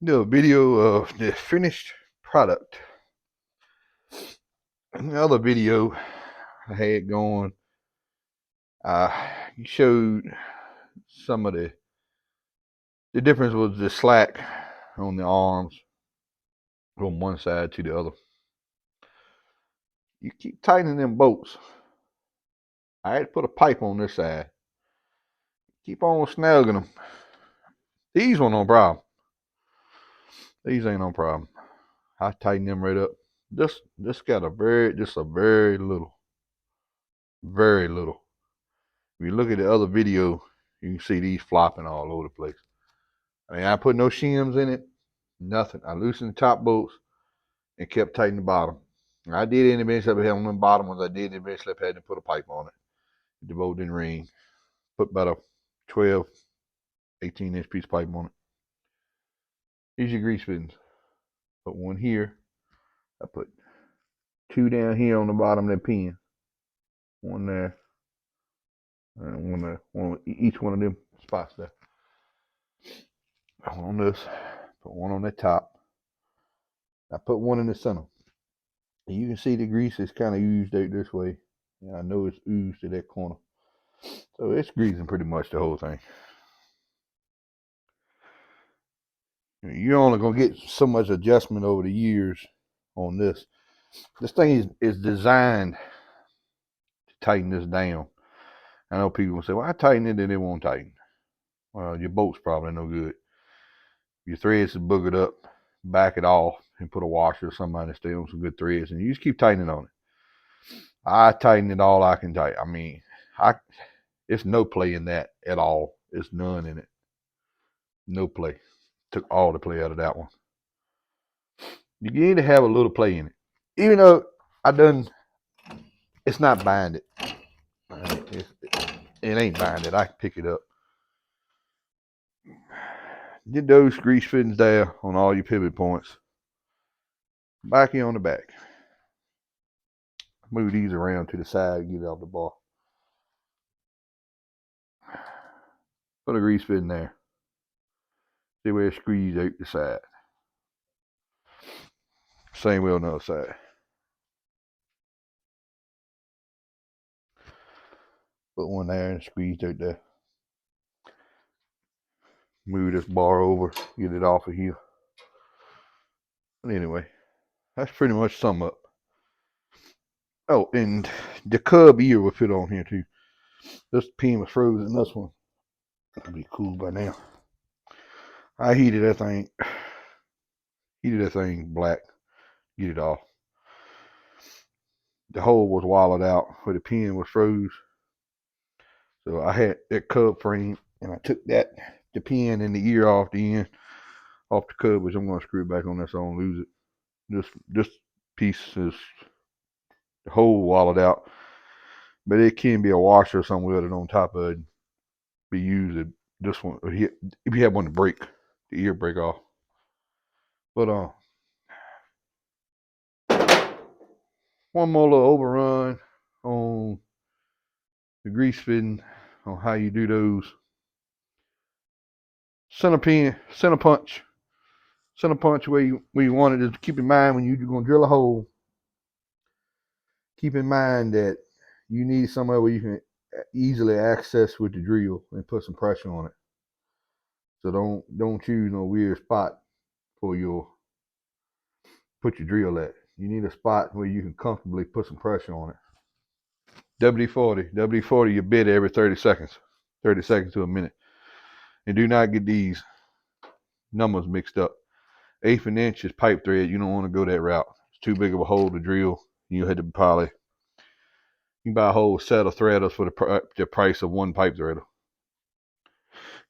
Do a video of the finished product. In the other video I had going, you showed some of the difference was the slack on the arms from one side to the other. You keep tightening them bolts. I had to put a pipe on this side. Keep on snugging them. These were no problem. These ain't no problem. I tighten them right up. This got just a very little. If you look at the other video, you can see these flopping all over the place. I mean, I put no shims in it, nothing. I loosened the top bolts and kept tightening the bottom. I did it in the bench slip on the bottom ones. I did in the bench slip, had to put a pipe on it. The bolt didn't ring. Put about a 12, 18-inch piece of pipe on it. Here's your grease fittings. Put one here. I put two down here on the bottom of that pin. One there. And one there. Each one of them spots there. One on this. Put one on the top. I put one in the center. And you can see the grease is kind of oozed out this way. And I know it's oozed to that corner. So it's greasing pretty much the whole thing. You're only going to get so much adjustment over the years on this. This thing is designed to tighten this down. I know people will say, well, I tighten it and it won't tighten. Well, your bolt's probably no good. Your threads is boogered up, back it off and put a washer or something to stay on some good threads. And you just keep tightening on it. I tighten it all I can tighten. I mean, it's no play in that at all. It's none in it. No play. Took all the play out of that one. You need to have a little play in it. Even though it's not binded. It ain't binded. I can pick it up. Get those grease fittings there on all your pivot points. Back here on the back. Move these around to the side, get it off the bar. Put a grease fit in there. See where it squeezes out the side. Same way on the other side. Put one there and squeeze out there. Move this bar over, get it off of here. But anyway, that's pretty much sum up. Oh, and the cub ear was put on here too. This pin was frozen. This one will be cool by now. I heated that thing black. Get it off. The hole was walled out where the pin was froze. So I had that cub frame and I took the pin and the ear off the end, off the cub, which I'm going to screw back on there so I don't lose it. This piece is the hole walled out, but it can be a washer or something with it on top of it. Be used. This one, if you have one to break, the ear break off. But one more little overrun on the grease fitting, on how you do those. Center punch where you want it. Is keep in mind when you're going to drill a hole, keep in mind that you need somewhere where you can easily access with the drill and put some pressure on it. So don't choose no weird spot for put your drill at. You need a spot where you can comfortably put some pressure on it. WD-40, you bit every 30 seconds to a minute. And do not get these numbers mixed up. 1/8 inch is pipe thread. You don't want to go that route. It's too big of a hole to drill. You had to probably, you can buy a whole set of threaders for the price of one pipe threader.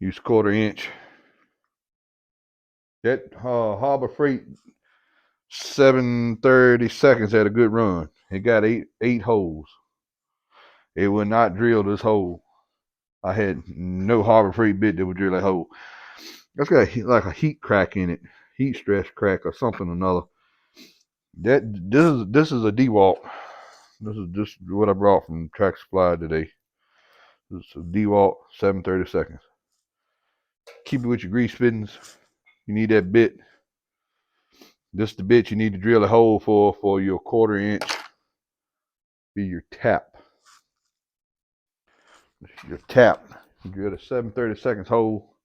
Use 1/4 inch. That Harbor Freight 730 seconds had a good run. It got eight holes. It would not drill this hole. I had no Harbor Freight bit that would drill that hole. That's got like a heat crack in it, heat stress crack or something or another. This is a DeWalt. This is just what I brought from Track Supply today. This is a DeWalt 730 seconds. Keep it with your grease fittings. You need that bit. This is the bit you need to drill a hole for your 1/4 inch. Be your tap. Your tap. You drill a 7/32 hole.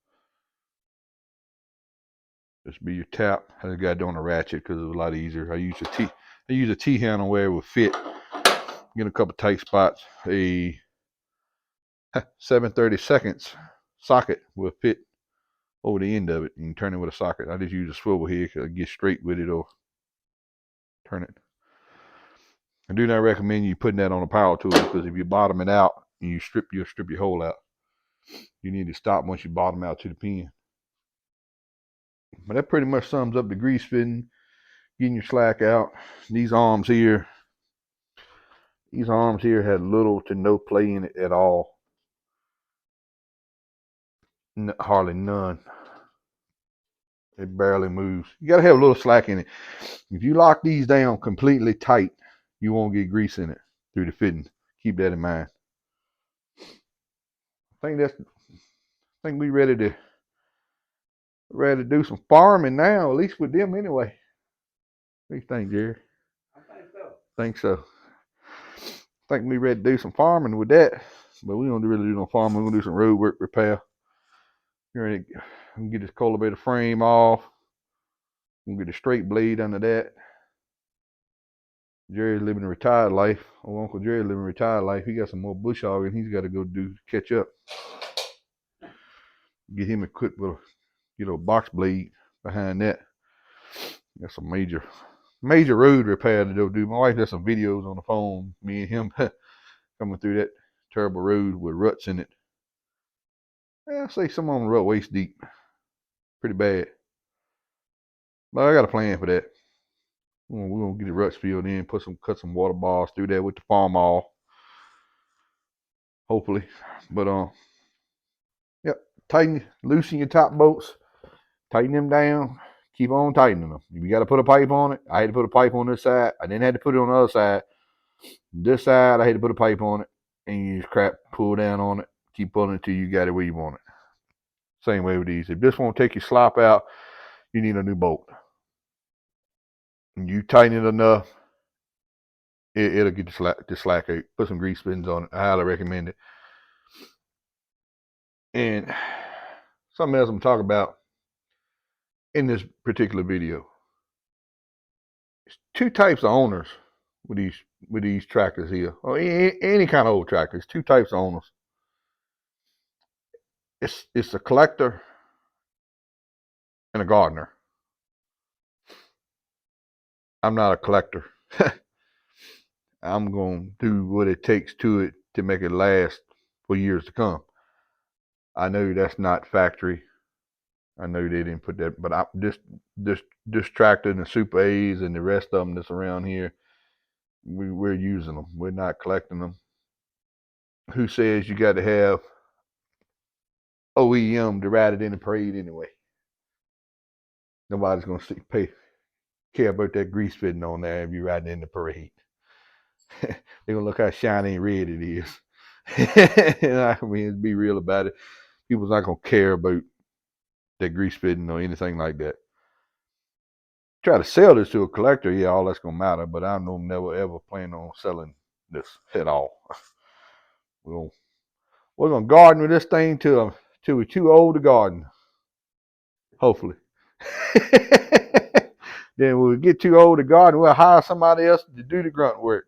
This be your tap. I just got it on a ratchet because it was a lot easier. I use a T handle where it would fit. Get a couple tight spots. A 7/32 socket will fit over the end of it. You can turn it with a socket. I just use a swivel here because I get straight with it or turn it. I do not recommend you putting that on a power tool because if you bottom it out and you'll strip your hole out. You need to stop once you bottom out to the pin. But that pretty much sums up the grease fitting, getting your slack out. These arms here had little to no play in it at all. Hardly none. It barely moves. You gotta have a little slack in it. If you lock these down completely tight, you won't get grease in it through the fitting. Keep that in mind. I think we ready to do some farming now, at least with them anyway. What do you think, Jerry? I think so. Think so. I think we ready to do some farming with that. But we don't really do no farming. We're gonna do some road work repair. We're gonna get this cultivator frame off. We're gonna get a straight blade under that. Jerry's living a retired life. Oh, Uncle Jerry living a retired life. He got some more bush hogging he's got to go do catch up. Get him equipped with a box blade behind that. Got some major road repair to do. My wife does some videos on the phone. Me and him coming through that terrible road with ruts in it. I say some on the rut waist deep. Pretty bad. But I got a plan for that. We're gonna get the ruts filled in, cut some water bars through there with the farmall. Hopefully. But yep. Loosen your top bolts, tighten them down, keep on tightening them. If you gotta put a pipe on it, I had to put a pipe on this side. I didn't have to put it on the other side. This side I had to put a pipe on it, and you just pull down on it, keep pulling until you got it where you want it. Same way with these. If this won't take your slop out, you need a new bolt. And you tighten it enough, it'll get the slack out. Put some grease pins on it. I highly recommend it. And something else I'm talking about in this particular video. There's two types of owners with these tractors here, or any kind of old tractors. Two types of owners. It's a collector and a gardener. I'm not a collector. I'm gonna do what it takes to make it last for years to come. I know that's not factory. I know they didn't put that, but this tractor and the Super A's and the rest of them that's around here, we're using them. We're not collecting them. Who says you got to have OEM to ride it in the parade anyway? Nobody's gonna care about that grease fitting on there if you're riding in the parade. They're gonna look how shiny and red it is. I mean, be real about it. People's not gonna care about that grease fitting or anything like that. Try to sell this to a collector, yeah, all that's gonna matter. But I don't never ever plan on selling this at all. We're gonna garden with this thing till we're too old to garden. Hopefully. Then when we get too old to garden, we'll hire somebody else to do the grunt work.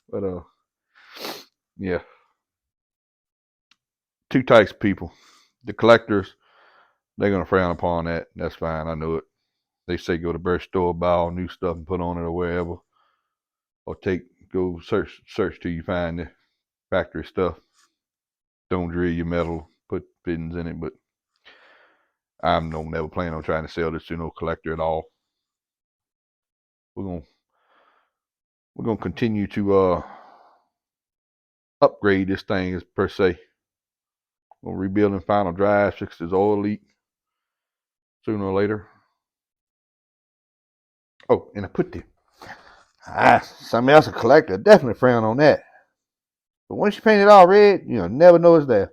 But yeah. Two types of people. The collectors, they're gonna frown upon that. That's fine, I know it. They say go to Burst store, buy all new stuff and put on it or wherever. Or go search till you find the factory stuff. Don't drill your metal, put fittings in it, but I'm never plan on trying to sell this to no collector at all. We're gonna continue to upgrade this thing as per se. We'll rebuild and final drive, fix this oil leak sooner or later. Oh, and I put something else a collector definitely frown on that. But once you paint it all red, you'll never know it's there.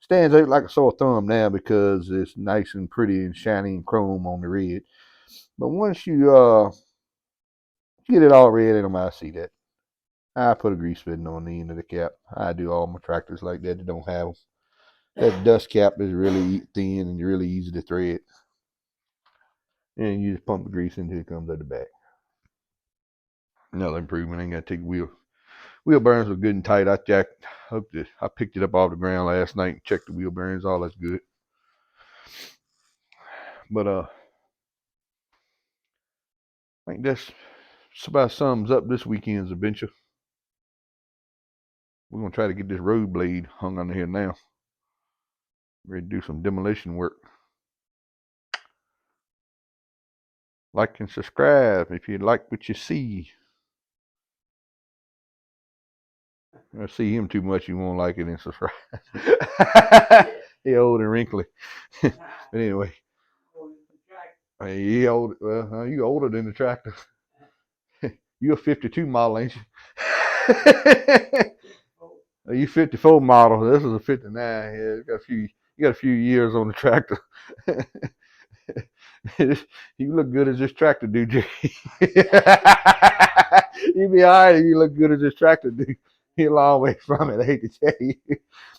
Stands out like a sore thumb now because it's nice and pretty and shiny and chrome on the red. But once you get it all red, ain't nobody see that. I put a grease fitting on the end of the cap. I do all my tractors like that. They don't have them. That dust cap is really thin and really easy to thread. And you just pump the grease until it comes at the back. Another improvement, ain't got to take wheel bearings were good and tight. I picked it up off the ground last night and checked the wheel bearings. All that's good. But I think that's about sums up this weekend's adventure. We're gonna try to get this road blade hung under here now. Ready to do some demolition work. Like and subscribe if you like what you see. I see him too much, you won't like it and subscribe. He old and wrinkly. But anyway, he old. Well, you older than the tractor. You're a 52 model, ain't you? You 54 model. This is a 59. Yeah, you got a few years on the tractor. You look good as this tractor dude, Jay. You be all right if you look good as this tractor dude. You're a long way from it, I hate to tell you.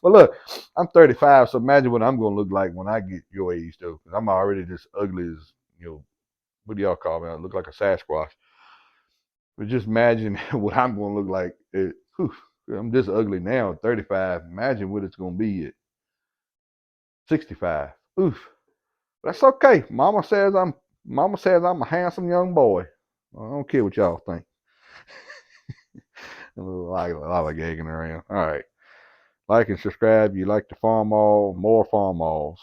But look, I'm 35, so imagine what I'm going to look like when I get your age, though. Because I'm already just ugly as, what do y'all call me? I look like a Sasquatch. But just imagine what I'm going to look like. I'm this ugly now at 35. Imagine what it's going to be at 65. Oof. That's okay. Mama says I'm a handsome young boy. I don't care what y'all think. A lot of gagging around. All right. Like and subscribe. You like the farm all, more farm alls.